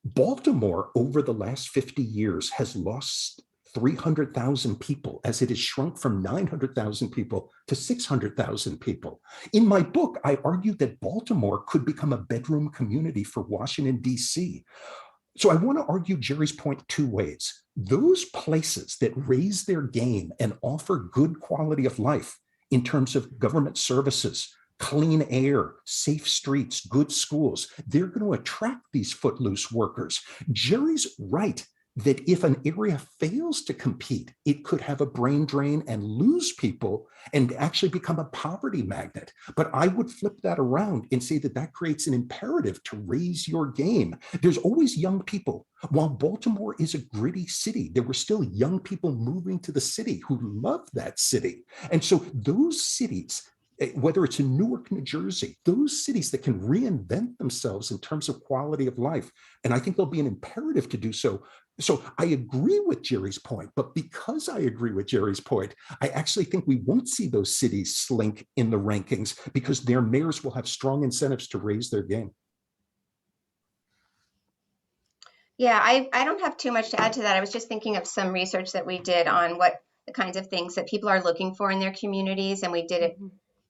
Baltimore, over the last 50 years, has lost 300,000 people as it has shrunk from 900,000 people to 600,000 people. In my book, I argued that Baltimore could become a bedroom community for Washington, D.C. So I want to argue Jerry's point two ways. Those places that raise their game and offer good quality of life in terms of government services, clean air, safe streets, good schools, they're going to attract these footloose workers. Jerry's right that if an area fails to compete, it could have a brain drain and lose people and actually become a poverty magnet. But I would flip that around and say that that creates an imperative to raise your game. There's always young people. While Baltimore is a gritty city, there were still young people moving to the city who loved that city. And so those cities, whether it's in Newark, New Jersey, those cities that can reinvent themselves in terms of quality of life, and I think there'll be an imperative to do so. So I agree with Jerry's point, but because I agree with Jerry's point, I actually think we won't see those cities slink in the rankings because their mayors will have strong incentives to raise their game. Yeah, I don't have too much to add to that. I was just thinking of some research that we did on what the kinds of things that people are looking for in their communities, and we did it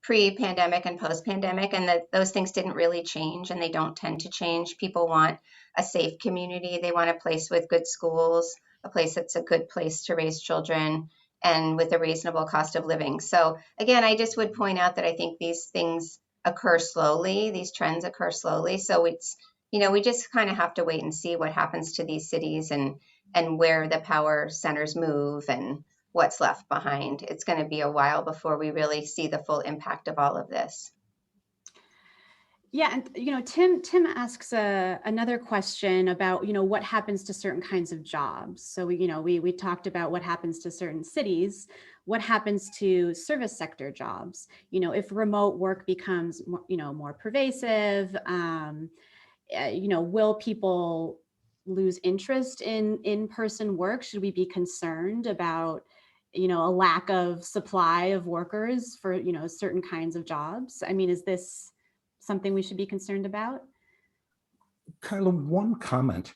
pre-pandemic and post-pandemic, and that those things didn't really change, and they don't tend to change. People want a safe community. They want a place with good schools, a place that's a good place to raise children, and with a reasonable cost of living. So again, I just would point out that I think these things occur slowly. These trends occur slowly. So it's, we just kind of have to wait and see what happens to these cities and where the power centers move and what's left behind. It's going to be a while before we really see the full impact of all of this. Yeah, and Tim asks another question about what happens to certain kinds of jobs. So we talked about what happens to certain cities. What happens to service sector jobs? If remote work becomes more pervasive, will people lose interest in in-person work? Should we be concerned about a lack of supply of workers for certain kinds of jobs? I mean, is this something we should be concerned about? Kyla, one comment.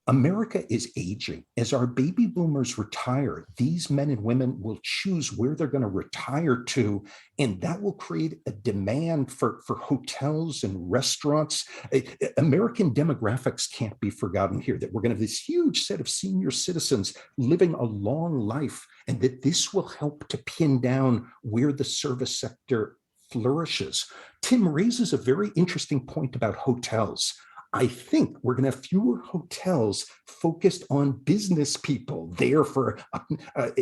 America is aging. As our baby boomers retire, these men and women will choose where they're going to retire to, and that will create a demand for hotels and restaurants. American demographics can't be forgotten here, that we're going to have this huge set of senior citizens living a long life, and that this will help to pin down where the service sector flourishes. Tim raises a very interesting point about hotels. I think we're going to have fewer hotels focused on business people there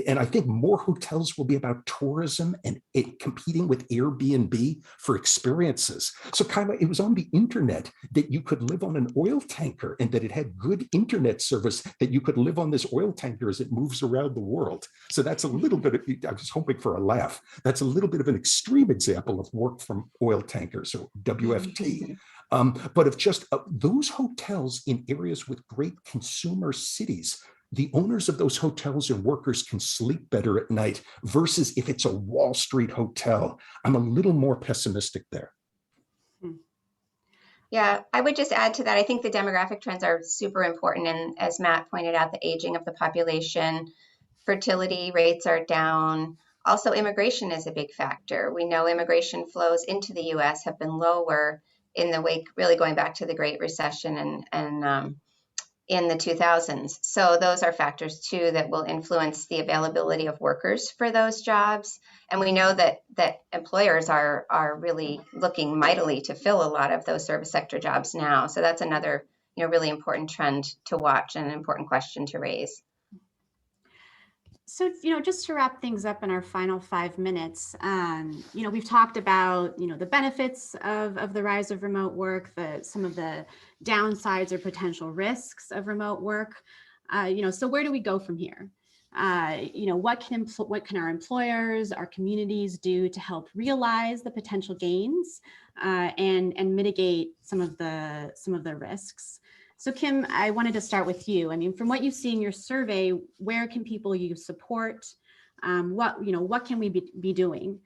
and I think more hotels will be about tourism and competing with Airbnb for experiences. So Kyla, it was on the internet that you could live on an oil tanker and that it had good internet service, that you could live on this oil tanker as it moves around the world. So that's a little bit I was hoping for a laugh. That's a little bit of an extreme example of work from oil tankers, or WFT. But of just those hotels in areas with great consumer cities, the owners of those hotels and workers can sleep better at night versus if it's a Wall Street hotel. I'm a little more pessimistic there. Yeah, I would just add to that. I think the demographic trends are super important. And as Matt pointed out, the aging of the population, fertility rates are down. Also, immigration is a big factor. We know immigration flows into the US have been lower in the wake, really going back to the Great Recession and in the 2000s. So those are factors too that will influence the availability of workers for those jobs. And we know that employers are really looking mightily to fill a lot of those service sector jobs now. So that's another really important trend to watch and an important question to raise. So, just to wrap things up in our final 5 minutes, we've talked about, the benefits of the rise of remote work, some of the downsides or potential risks of remote work. So where do we go from here? What can our employers, our communities do to help realize the potential gains and mitigate some of the risks? So Kim, I wanted to start with you. I mean, from what you see in your survey, where can people use support? What can we be doing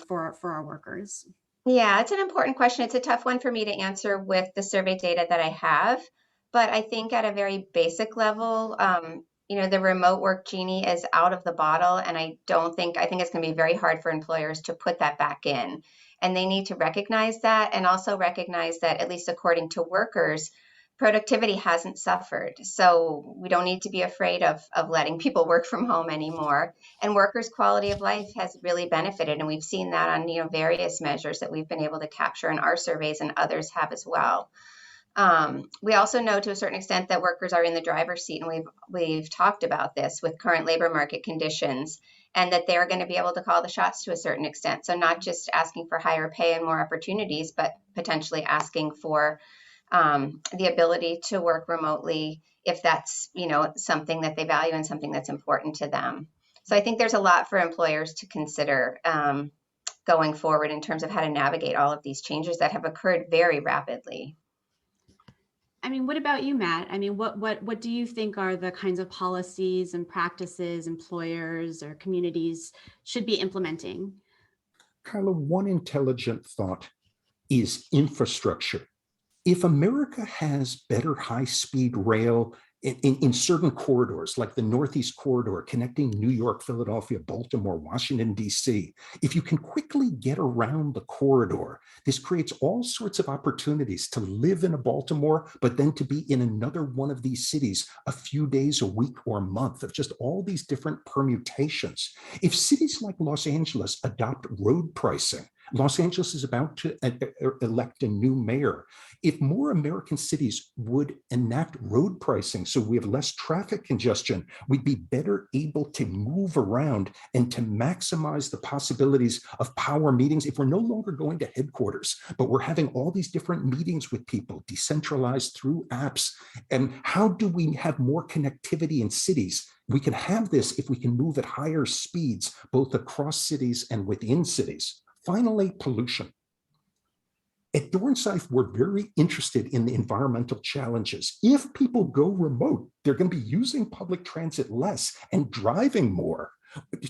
for our workers? Yeah, it's an important question. It's a tough one for me to answer with the survey data that I have, but I think at a very basic level, the remote work genie is out of the bottle, and I think it's going to be very hard for employers to put that back in. And they need to recognize that, and also recognize that, at least according to workers, productivity hasn't suffered. So we don't need to be afraid of letting people work from home anymore. And workers' quality of life has really benefited. And we've seen that on various measures that we've been able to capture in our surveys, and others have as well. We also know to a certain extent that workers are in the driver's seat, and we've talked about this with current labor market conditions, and that they're going to be able to call the shots to a certain extent. So not just asking for higher pay and more opportunities, but potentially asking for the ability to work remotely if that's, something that they value and something that's important to them. So I think there's a lot for employers to consider going forward in terms of how to navigate all of these changes that have occurred very rapidly. I mean, what about you, Matt? I mean, what do you think are the kinds of policies and practices employers or communities should be implementing? Kyla, one intelligent thought is infrastructure. If America has better high-speed rail in certain corridors, like the Northeast Corridor connecting New York, Philadelphia, Baltimore, Washington, D.C., if you can quickly get around the corridor, this creates all sorts of opportunities to live in a Baltimore, but then to be in another one of these cities a few days, a week, or a month, of just all these different permutations. If cities like Los Angeles adopt road pricing, Los Angeles is about to elect a new mayor. If more American cities would enact road pricing so we have less traffic congestion, we'd be better able to move around and to maximize the possibilities of power meetings. If we're no longer going to headquarters, but we're having all these different meetings with people decentralized through apps, and how do we have more connectivity in cities? We can have this if we can move at higher speeds, both across cities and within cities. Finally, pollution. At Dornsife, we're very interested in the environmental challenges. If people go remote, they're going to be using public transit less and driving more.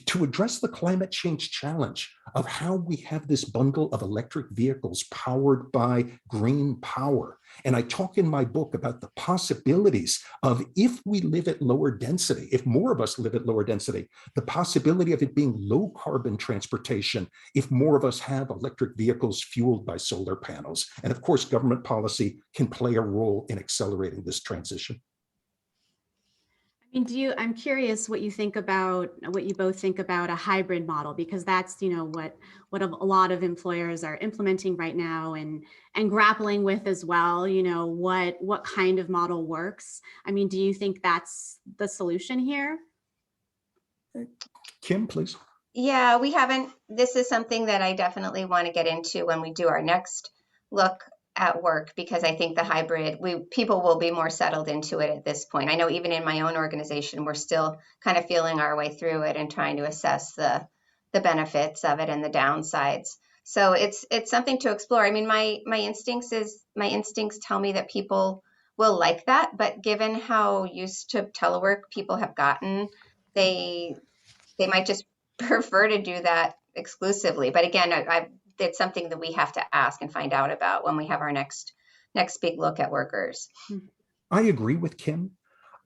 To address the climate change challenge of how we have this bundle of electric vehicles powered by green power. And I talk in my book about the possibilities of, if we live at lower density, if more of us live at lower density, the possibility of it being low carbon transportation if more of us have electric vehicles fueled by solar panels. And of course, government policy can play a role in accelerating this transition. I mean, I'm curious what you both think about a hybrid model, because that's, what a lot of employers are implementing right now and grappling with as well, what kind of model works. I mean, do you think that's the solution here? Kim, please. Yeah, we haven't. This is something that I definitely want to get into when we do our next look at work, because I think the hybrid, people will be more settled into it at this point. I know even in my own organization, we're still kind of feeling our way through it and trying to assess the benefits of it and the downsides. So it's something to explore. I mean, my instincts tell me that people will like that, but given how used to telework people have gotten, they might just prefer to do that exclusively. But again, it's something that we have to ask and find out about when we have our next big look at workers. I agree with Kim.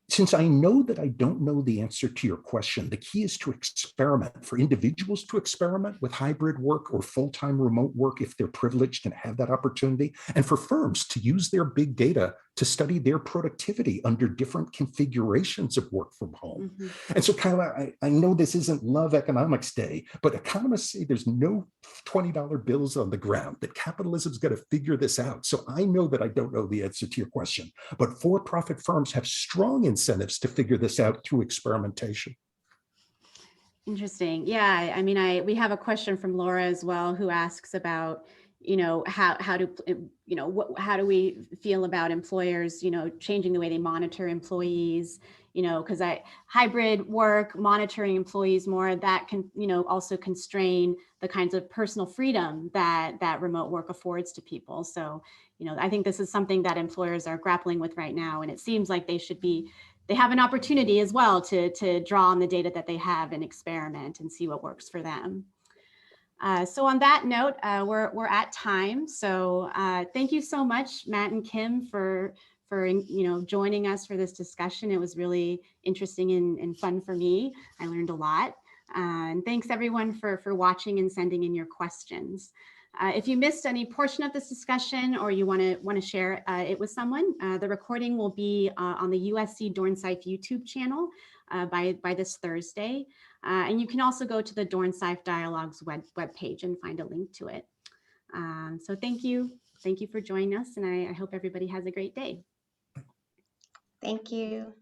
Since I know that I don't know the answer to your question, the key is to experiment, for individuals to experiment with hybrid work or full-time remote work if they're privileged and have that opportunity, and for firms to use their big data to study their productivity under different configurations of work from home. Mm-hmm. And so, Kyla, I know this isn't Love Economics Day, but economists say there's no $20 bills on the ground, that capitalism's got to figure this out. So I know that I don't know the answer to your question, but for-profit firms have strong incentives to figure this out through experimentation. Interesting. Yeah, I mean, we have a question from Laura as well, who asks about, how do we feel about employers, changing the way they monitor employees, because hybrid work, monitoring employees more, that can, also constrain the kinds of personal freedom that remote work affords to people. So, I think this is something that employers are grappling with right now, and it seems like they have an opportunity as well to draw on the data that they have and experiment and see what works for them. So on that note, we're at time. So thank you so much, Matt and Kim, for joining us for this discussion. It was really interesting and fun for me. I learned a lot. And thanks everyone for watching and sending in your questions. If you missed any portion of this discussion, or you want to share it with someone, the recording will be on the USC Dornsife YouTube channel by this Thursday. And you can also go to the Dornsife Dialogues webpage and find a link to it. So thank you. thank you for joining us, and I hope everybody has a great day. Thank you.